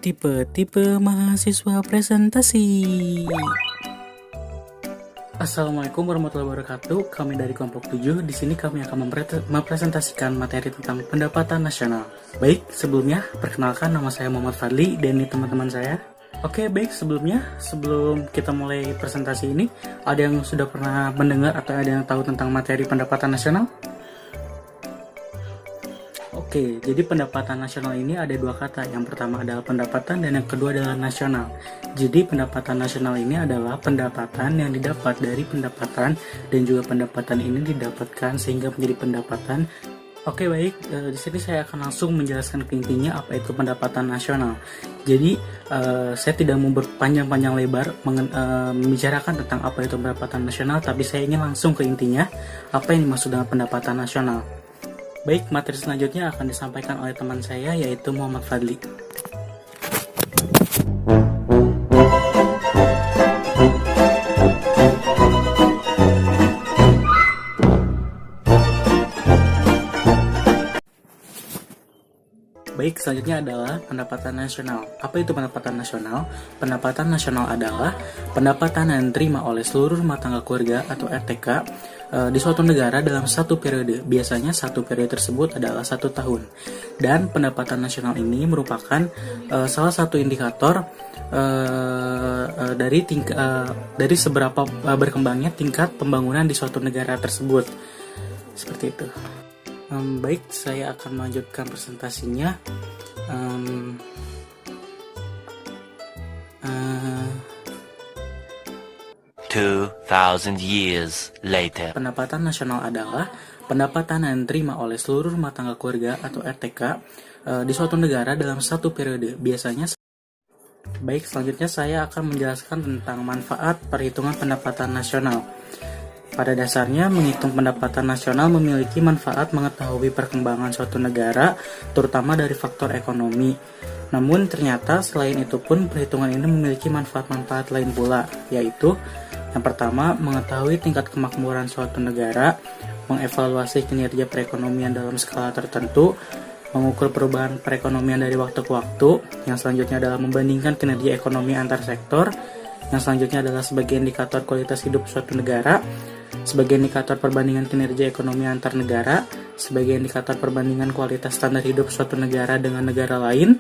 Tipe-tipe mahasiswa presentasi. Assalamualaikum warahmatullahi wabarakatuh. Kami dari kelompok 7. Di sini kami akan mempresentasikan materi tentang pendapatan nasional. Baik, sebelumnya perkenalkan, nama saya Muhammad Fadli dan ini teman-teman saya. Oke, baik, sebelum kita mulai presentasi ini, ada yang sudah pernah mendengar atau ada yang tahu tentang materi pendapatan nasional? Oke, jadi pendapatan nasional ini ada dua kata. Yang pertama adalah pendapatan dan yang kedua adalah nasional. Jadi pendapatan nasional ini adalah pendapatan yang didapat dari pendapatan dan juga pendapatan ini didapatkan sehingga menjadi pendapatan. Oke, baik, di sini saya akan langsung menjelaskan ke intinya apa itu pendapatan nasional. Jadi saya tidak mau berpanjang-panjang lebar membicarakan tentang apa itu pendapatan nasional, tapi saya ingin langsung ke intinya apa yang dimaksud dengan pendapatan nasional. Baik, materi selanjutnya akan disampaikan oleh teman saya yaitu Muhammad Fadli. Baik, selanjutnya adalah pendapatan nasional. Apa itu pendapatan nasional? Pendapatan nasional adalah pendapatan yang diterima oleh seluruh rumah tangga keluarga atau RTK di suatu negara dalam satu periode. Biasanya satu periode tersebut adalah 1 tahun. Dan pendapatan nasional ini merupakan salah satu indikator dari seberapa berkembangnya tingkat pembangunan di suatu negara tersebut. Seperti itu. Baik, saya akan melanjutkan presentasinya. 2000 years later. Pendapatan nasional adalah pendapatan yang diterima oleh seluruh rumah tangga keluarga atau RTK di suatu negara dalam satu periode. Biasanya. Baik, selanjutnya saya akan menjelaskan tentang manfaat perhitungan pendapatan nasional. Pada dasarnya, menghitung pendapatan nasional memiliki manfaat mengetahui perkembangan suatu negara, terutama dari faktor ekonomi. Namun ternyata selain itu pun perhitungan ini memiliki manfaat-manfaat lain pula, yaitu yang pertama, mengetahui tingkat kemakmuran suatu negara, mengevaluasi kinerja perekonomian dalam skala tertentu, mengukur perubahan perekonomian dari waktu ke waktu. Yang selanjutnya adalah membandingkan kinerja ekonomi antar sektor. Yang selanjutnya adalah sebagai indikator kualitas hidup suatu negara, sebagai indikator perbandingan kinerja ekonomi antar negara, sebagai indikator perbandingan kualitas standar hidup suatu negara dengan negara lain,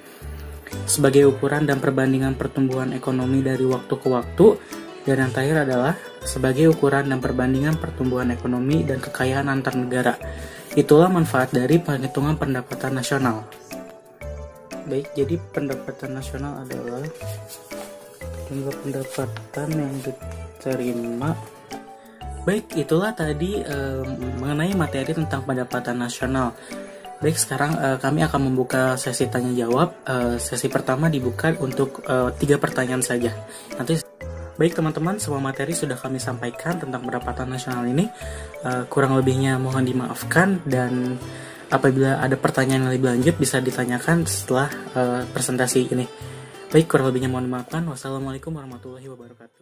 sebagai ukuran dan perbandingan pertumbuhan ekonomi dari waktu ke waktu, dan yang terakhir adalah sebagai ukuran dan perbandingan pertumbuhan ekonomi dan kekayaan antar negara. Itulah manfaat dari penghitungan pendapatan nasional. Baik, jadi pendapatan nasional adalah jumlah pendapatan yang diterima. Baik, itulah tadi mengenai materi tentang pendapatan nasional. Baik, sekarang kami akan membuka sesi tanya jawab. Sesi pertama dibuka untuk 3 pertanyaan saja. Baik teman-teman, semua materi sudah kami sampaikan tentang pendapatan nasional ini. Kurang lebihnya mohon dimaafkan, dan apabila ada pertanyaan yang lebih lanjut bisa ditanyakan setelah presentasi ini. Baik, kurang lebihnya mohon dimaafkan. Wassalamualaikum warahmatullahi wabarakatuh.